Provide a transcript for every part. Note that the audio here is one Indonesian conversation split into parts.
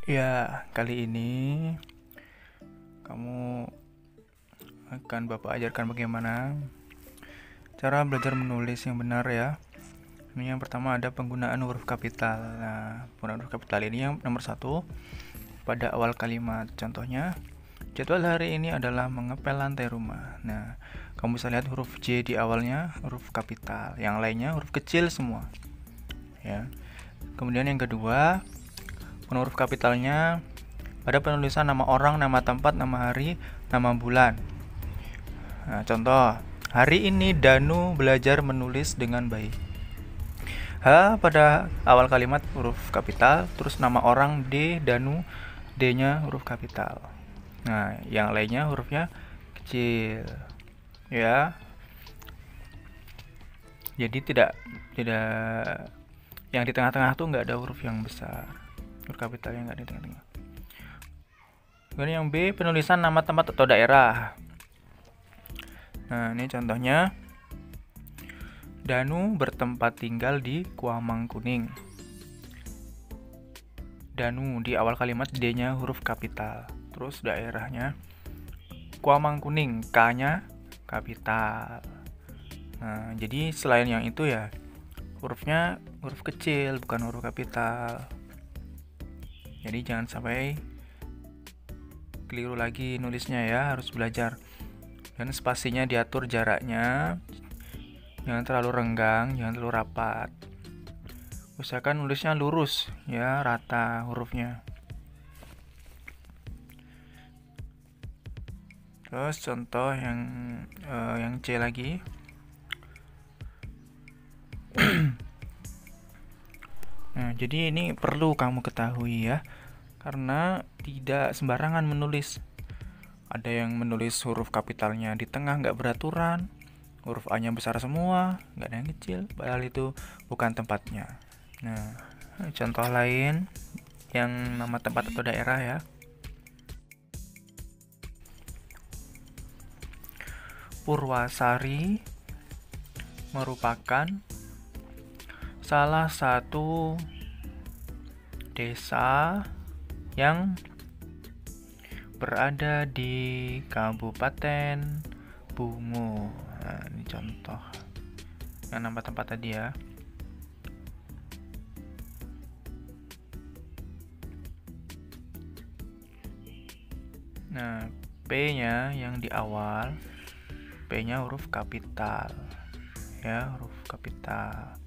Ya, kali ini kamu akan Bapak ajarkan bagaimana cara belajar menulis yang benar ya. Ini yang pertama ada penggunaan huruf kapital. Nah, penggunaan huruf kapital ini yang nomor satu pada awal kalimat. Contohnya, jadwal hari ini adalah mengepel lantai rumah. Nah, kamu bisa lihat huruf J di awalnya huruf kapital, yang lainnya huruf kecil semua. Ya. Kemudian yang kedua, huruf kapitalnya pada penulisan nama orang, nama tempat, nama hari, nama bulan. Nah, contoh, hari ini Danu belajar menulis dengan baik. H pada awal kalimat huruf kapital, terus nama orang D, Danu, D-nya huruf kapital. Nah, yang lainnya hurufnya kecil. Ya. Jadi tidak tidak yang di tengah-tengah tuh nggak ada huruf yang besar. Huruf kapital yang nggak di tengah-tengah. Kemudian yang B, penulisan nama tempat atau daerah. Nah, ini contohnya. Danu bertempat tinggal di Kuamangkuning. Danu di awal kalimat D-nya huruf kapital. Terus daerahnya Kuamangkuning, K-nya kapital. Nah, jadi selain yang itu ya hurufnya huruf kecil bukan huruf kapital. Jadi jangan sampai keliru lagi nulisnya ya, harus belajar. Dan spasinya diatur jaraknya. Jangan terlalu renggang, jangan terlalu rapat. Usahakan nulisnya lurus ya, rata hurufnya. Terus contoh yang C lagi. Nah, jadi ini perlu kamu ketahui ya, karena tidak sembarangan menulis. Ada yang menulis huruf kapitalnya di tengah nggak beraturan, huruf A-nya besar semua, nggak ada yang kecil, padahal itu bukan tempatnya. Nah, contoh lain yang nama tempat atau daerah ya. Purwasari merupakan salah satu desa yang berada di Kabupaten Bungo. Nah, ini contoh yang nama tempat tadi ya. Nah, P-nya yang di awal, P-nya huruf kapital. Ya, huruf kapital.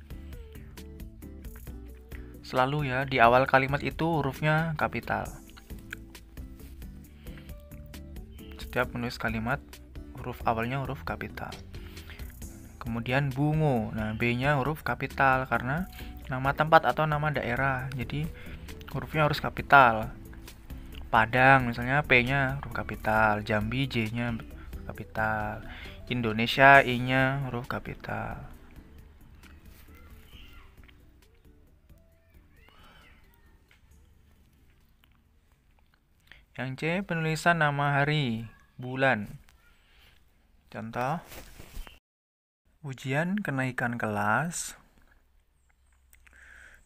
Selalu ya, di awal kalimat itu hurufnya kapital. Setiap menulis kalimat, huruf awalnya huruf kapital. Kemudian Bungo, nah B-nya huruf kapital karena nama tempat atau nama daerah. Jadi hurufnya harus kapital. Padang misalnya P-nya huruf kapital, Jambi J-nya kapital, Indonesia I-nya huruf kapital. Yang C, penulisan nama hari, bulan. Contoh, ujian kenaikan kelas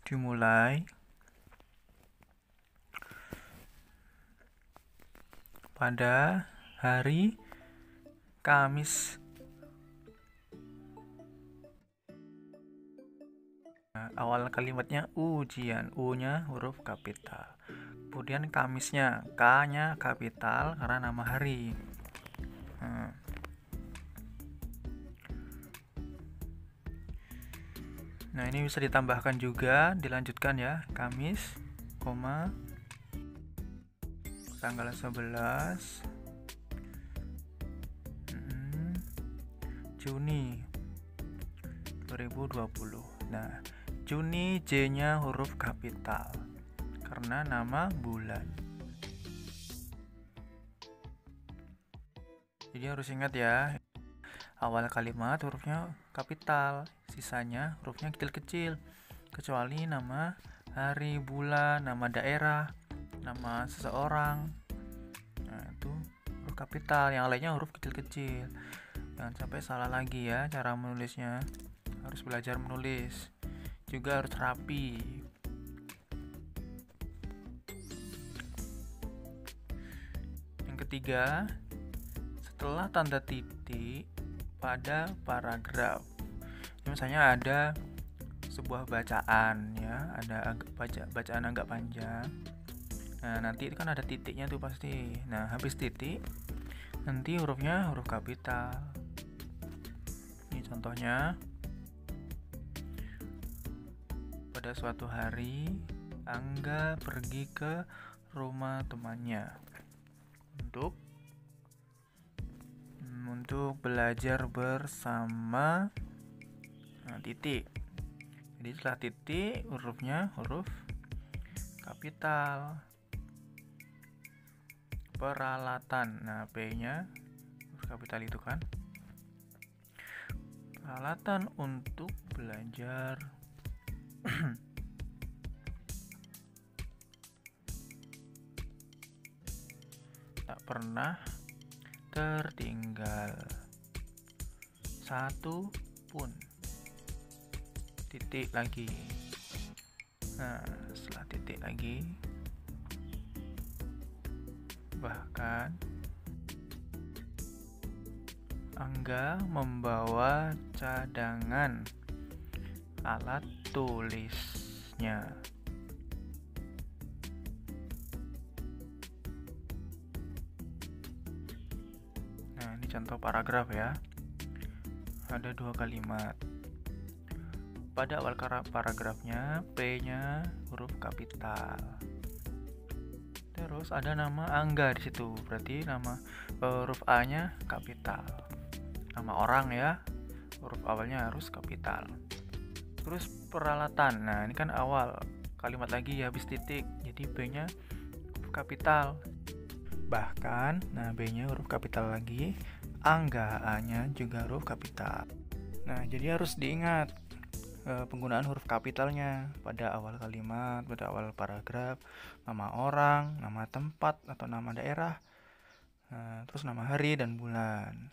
dimulai pada hari Kamis. Nah, awal kalimatnya ujian, U-nya huruf kapital. Kemudian Kamisnya, K-nya kapital karena nama hari. Nah, ini bisa ditambahkan juga, dilanjutkan ya. Kamis, koma, tanggal 11 Juni 2020. Nah, Juni J-nya huruf kapital karena nama bulan. Jadi harus ingat ya, awal kalimat hurufnya kapital, sisanya hurufnya kecil-kecil, kecuali nama hari, bulan, nama daerah, nama seseorang. Nah, itu huruf kapital, yang lainnya huruf kecil-kecil. Jangan sampai salah lagi ya cara menulisnya. Harus belajar menulis. Juga harus rapi. ketiga, setelah tanda titik pada paragraf. Misalnya ada sebuah bacaan ya, ada bacaan agak panjang. Nah, nanti kan ada titiknya tuh pasti. Nah, habis titik nanti hurufnya huruf kapital. Ini contohnya. Pada suatu hari, Angga pergi ke rumah temannya untuk belajar bersama. Nah, titik. Jadi setelah titik hurufnya huruf kapital. Peralatan. Nah, P-nya huruf kapital itu kan. Peralatan untuk belajar. Tak pernah tertinggal satu pun. Titik lagi. Nah, setelah titik lagi, bahkan Angga membawa cadangan alat tulisnya. Nah, ini contoh paragraf ya. Ada 2 kalimat. Pada awal paragrafnya P-nya huruf kapital. Terus ada nama Angga di situ. Berarti nama huruf A-nya kapital. Nama orang ya. Huruf awalnya harus kapital. Terus peralatan. Nah, ini kan awal kalimat lagi habis titik. Jadi B-nya huruf kapital. Bahkan, nah B-nya huruf kapital lagi. Angga, A-nya juga huruf kapital. Nah, jadi harus diingat penggunaan huruf kapitalnya pada awal kalimat, pada awal paragraf, nama orang, nama tempat atau nama daerah, terus nama hari dan bulan.